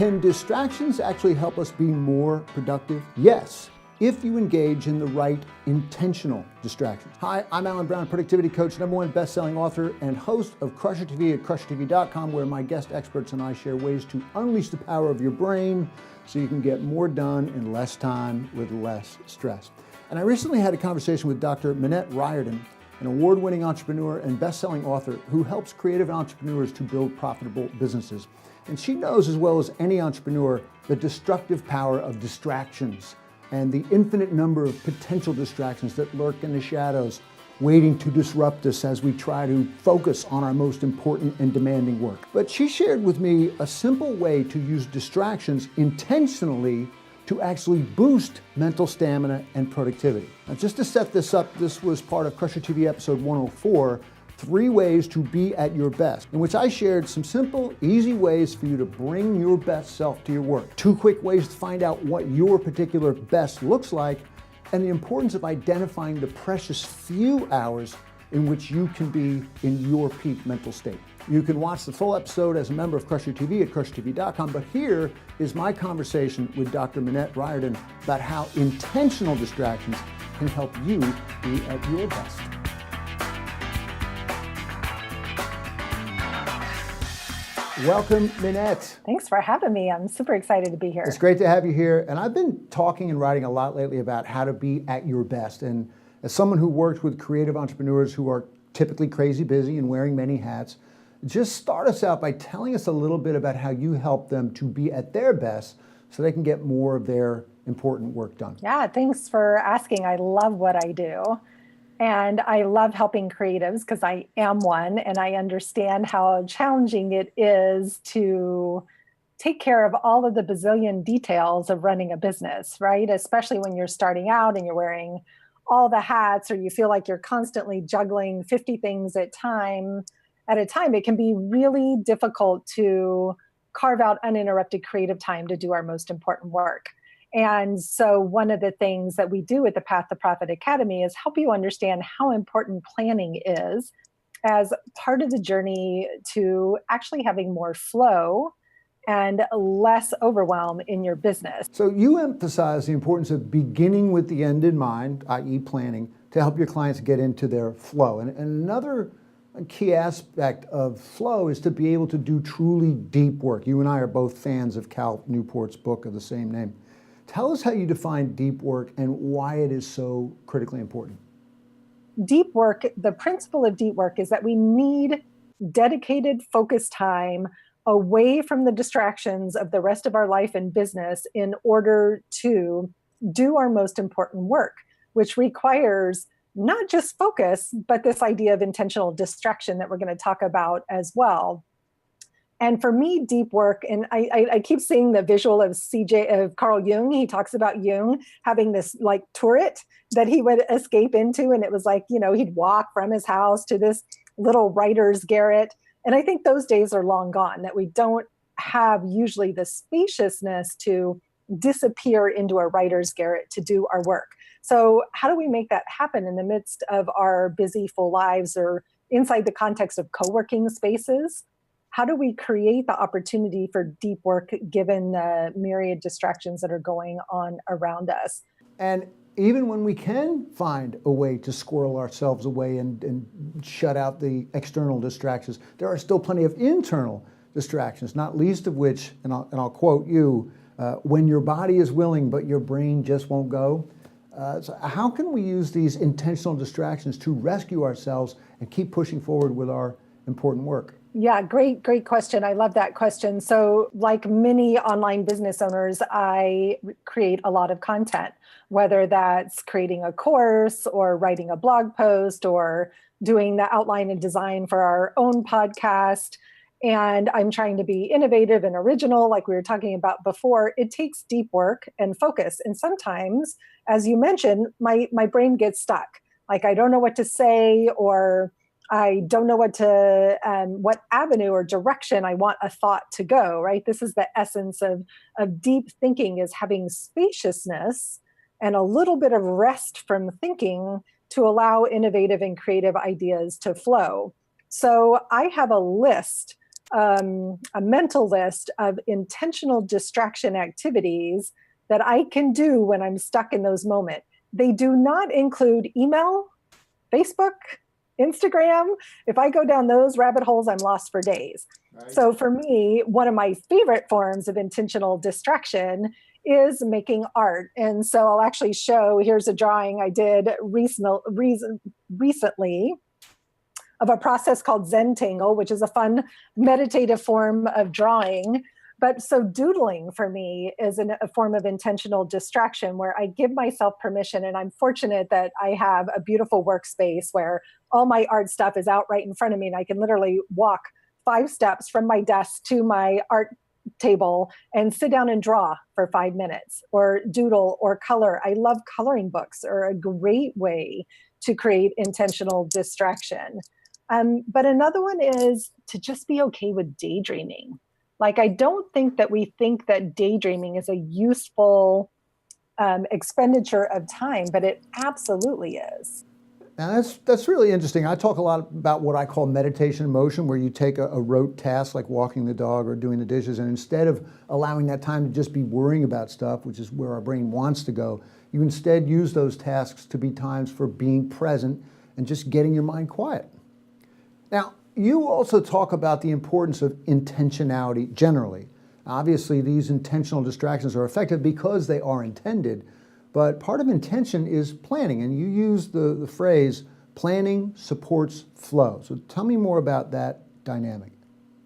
Can distractions actually help us be more productive? Yes, if you engage in the right intentional distractions. Hi, I'm Alan Brown, productivity coach, #1 best-selling author, and host of CrusherTV at CrusherTV.com, where my guest experts and I share ways to unleash the power of your brain so you can get more done in less time with less stress. And I recently had a conversation with Dr. Minette Riordan, an award-winning entrepreneur and best-selling author who helps creative entrepreneurs to build profitable businesses. And she knows as well as any entrepreneur the destructive power of distractions and the infinite number of potential distractions that lurk in the shadows, waiting to disrupt us as we try to focus on our most important and demanding work. But she shared with me a simple way to use distractions intentionally to actually boost mental stamina and productivity. Now, just to set this up, this was part of Crusher TV episode 104, 3 ways to be at your best, in which I shared some simple, easy ways for you to bring your best self to your work. 2 quick ways to find out what your particular best looks like, and the importance of identifying the precious few hours in which you can be in your peak mental state. You can watch the full episode as a member of Crusher TV at CrusherTV.com, but here is my conversation with Dr. Minette Riordan about how intentional distractions can help you be at your best. Welcome, Minette. Thanks for having me. I'm super excited to be here. It's great to have you here. And I've been talking and writing a lot lately about how to be at your best. And as someone who works with creative entrepreneurs who are typically crazy busy and wearing many hats, just start us out by telling us a little bit about how you help them to be at their best so they can get more of their important work done. Yeah, thanks for asking. I love what I do. And I love helping creatives because I am one, and I understand how challenging it is to take care of all of the bazillion details of running a business, right? Especially when you're starting out and you're wearing all the hats, or you feel like you're constantly juggling 50 things at a time. It can be really difficult to carve out uninterrupted creative time to do our most important work. And so one of the things that we do at the Path to Profit Academy is help you understand how important planning is as part of the journey to actually having more flow and less overwhelm in your business. So you emphasize the importance of beginning with the end in mind, i.e. planning, to help your clients get into their flow. And another key aspect of flow is to be able to do truly deep work. You and I are both fans of Cal Newport's book of the same name. Tell us how you define deep work and why it is so critically important. Deep work, the principle of deep work is that we need dedicated, focused time away from the distractions of the rest of our life and business in order to do our most important work, which requires not just focus, but this idea of intentional distraction that we're going to talk about as well. And for me, deep work, and I keep seeing the visual of Carl Jung. He talks about Jung having this like turret that he would escape into. And it was like, he'd walk from his house to this little writer's garret. And I think those days are long gone, that we don't have usually the spaciousness to disappear into a writer's garret to do our work. So how do we make that happen in the midst of our busy, full lives or inside the context of co-working spaces? How do we create the opportunity for deep work given the myriad distractions that are going on around us? And even when we can find a way to squirrel ourselves away and shut out the external distractions, there are still plenty of internal distractions, not least of which, and I'll quote you, when your body is willing but your brain just won't go. So how can we use these intentional distractions to rescue ourselves and keep pushing forward with our important work? Yeah, great question. I love that question. So like many online business owners, I create a lot of content, whether that's creating a course or writing a blog post or doing the outline and design for our own podcast. And I'm trying to be innovative and original, like we were talking about before. It takes deep work and focus. And sometimes, as you mentioned, my brain gets stuck. Like I don't know what to say, or I don't know what avenue or direction I want a thought to go, right? This is the essence of deep thinking, is having spaciousness and a little bit of rest from thinking to allow innovative and creative ideas to flow. So I have a list a mental list of intentional distraction activities that I can do when I'm stuck in those moments. They do not include email, Facebook, Instagram. If I go down those rabbit holes, I'm lost for days. Right. So for me, one of my favorite forms of intentional distraction is making art. And so I'll actually show, here's a drawing I did recently of a process called Zentangle, which is a fun meditative form of drawing. But so doodling for me is a form of intentional distraction where I give myself permission. And I'm fortunate that I have a beautiful workspace where all my art stuff is out right in front of me. And I can literally walk 5 steps from my desk to my art table and sit down and draw for 5 minutes or doodle or color. I love coloring books, are a great way to create intentional distraction. But another one is to just be okay with daydreaming. Like, I don't think that we think that daydreaming is a useful expenditure of time, but it absolutely is. Now that's really interesting. I talk a lot about what I call meditation in motion, where you take a rote task like walking the dog or doing the dishes, and instead of allowing that time to just be worrying about stuff, which is where our brain wants to go, you instead use those tasks to be times for being present and just getting your mind quiet. Now, you also talk about the importance of intentionality generally. Obviously, these intentional distractions are effective because they are intended, but part of intention is planning, and you use the phrase, planning supports flow. So tell me more about that dynamic.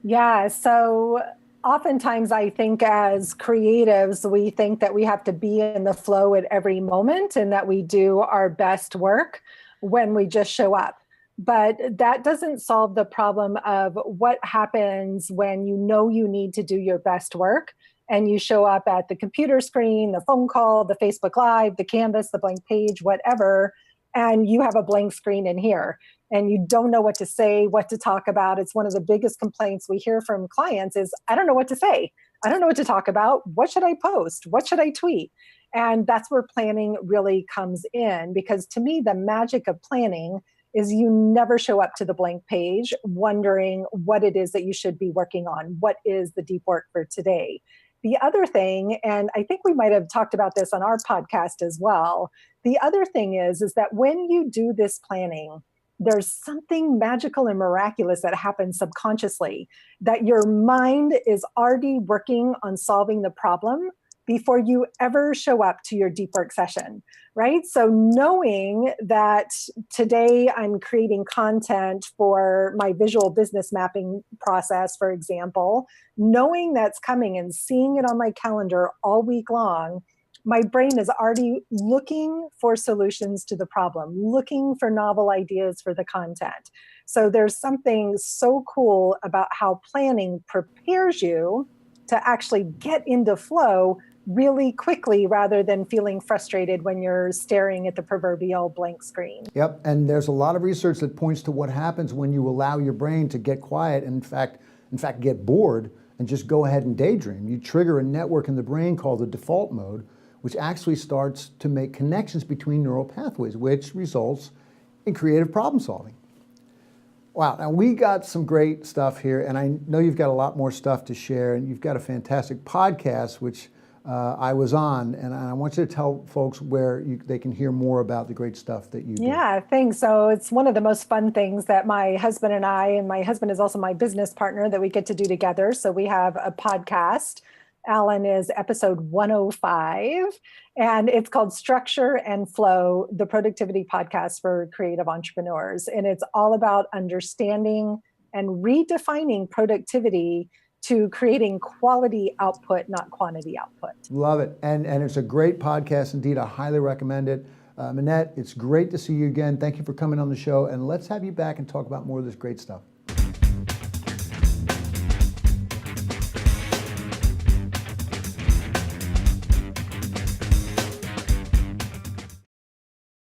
Yeah, so oftentimes I think as creatives, we think that we have to be in the flow at every moment and that we do our best work when we just show up. But that doesn't solve the problem of what happens when you know you need to do your best work and you show up at the computer screen, the phone call, the Facebook Live, the canvas, the blank page, whatever, and you have a blank screen in here and you don't know what to say, what to talk about. It's one of the biggest complaints we hear from clients is, I don't know what to say. I don't know what to talk about. What should I post? What should I tweet? And that's where planning really comes in, because to me, the magic of planning is you never show up to the blank page wondering what it is that you should be working on. What is the deep work for today? The other thing, and I think we might have talked about this on our podcast as well, the other thing is that when you do this planning, there's something magical and miraculous that happens subconsciously, that your mind is already working on solving the problem before you ever show up to your deep work session, right? So knowing that today I'm creating content for my visual business mapping process, for example, knowing that's coming and seeing it on my calendar all week long, my brain is already looking for solutions to the problem, looking for novel ideas for the content. So there's something so cool about how planning prepares you to actually get into flow really quickly rather than feeling frustrated when you're staring at the proverbial blank screen. Yep, and there's a lot of research that points to what happens when you allow your brain to get quiet and in fact get bored and just go ahead and daydream. You trigger a network in the brain called the default mode, which actually starts to make connections between neural pathways, which results in creative problem solving. Wow, now we got some great stuff here, and I know you've got a lot more stuff to share, and you've got a fantastic podcast, which I was on, and I want you to tell folks where they can hear more about the great stuff that you do. Yeah, thanks. So it's one of the most fun things that my husband and I, and my husband is also my business partner, that we get to do together. So we have a podcast. Alan is episode 105, and it's called Structure and Flow, the productivity podcast for creative entrepreneurs. And it's all about understanding and redefining productivity to creating quality output, not quantity output. Love it. And it's a great podcast indeed. I highly recommend it. Minette, it's great to see you again. Thank you for coming on the show. And let's have you back and talk about more of this great stuff.